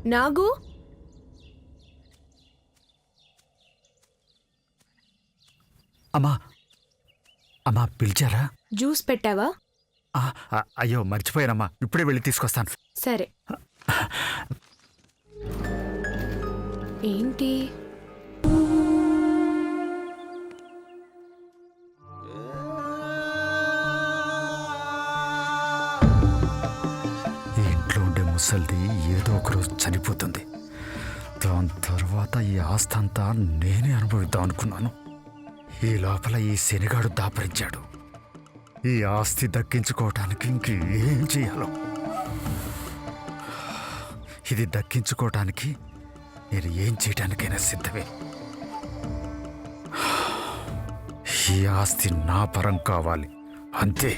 నాగు అమ్మా అమ్మా పిలిచారా? జ్యూస్ పెట్టావా? అయ్యో మర్చిపోయానమ్మా, ఇప్పుడే వెళ్ళి తీసుకొస్తాను. సరే. ఏంటి ఈ ఇంట్లో ఉండే ముసల్ది ఏదో ఒకరోజు చనిపోతుంది. దాని తర్వాత ఈ ఆస్తి అంతా నేనే అనుభవిద్దాం అనుకున్నాను. ఈ లోపల ఈ శనిగాడు దాపరించాడు. ఈ ఆస్తి దక్కించుకోవటానికి ఇంకేం చేయాలో. ఇది దక్కించుకోవటానికి నేను ఏం చేయటానికైనా సిద్ధమే. ఈ ఆస్తి నా పరం కావాలి, అంతే.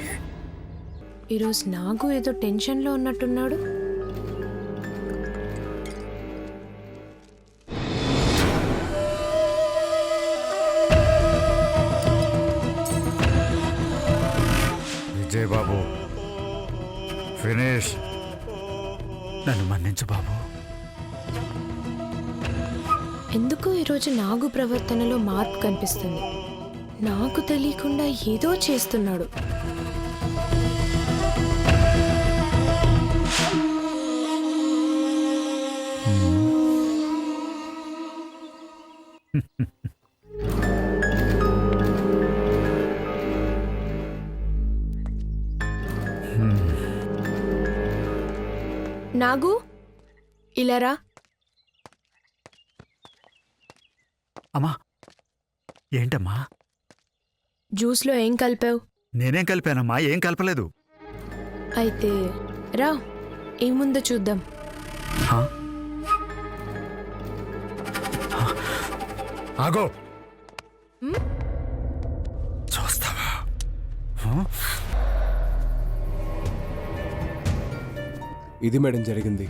ఈరోజు నాగు ఏదో టెన్షన్లో ఉన్నట్టున్నాడు. విజయ్ బాబు, ఫినిష్. నన్ను మన్నించు బాబు. ఎందుకో ఈరోజు నాగు ప్రవర్తనలో మార్పు కనిపిస్తుంది. నాకు తెలియకుండా ఏదో చేస్తున్నాడు. నాగు, ఇలా రా. అమ్మా, ఏంటమ్మా? జ్యూస్లో ఏం కలిపావు? నేనేం కలిపానమ్మా? ఏం కలపలేదు. అయితే రా, ఏముందో చూద్దాం. ఆగో, చూస్తావా? ఇది మేడం జరిగింది.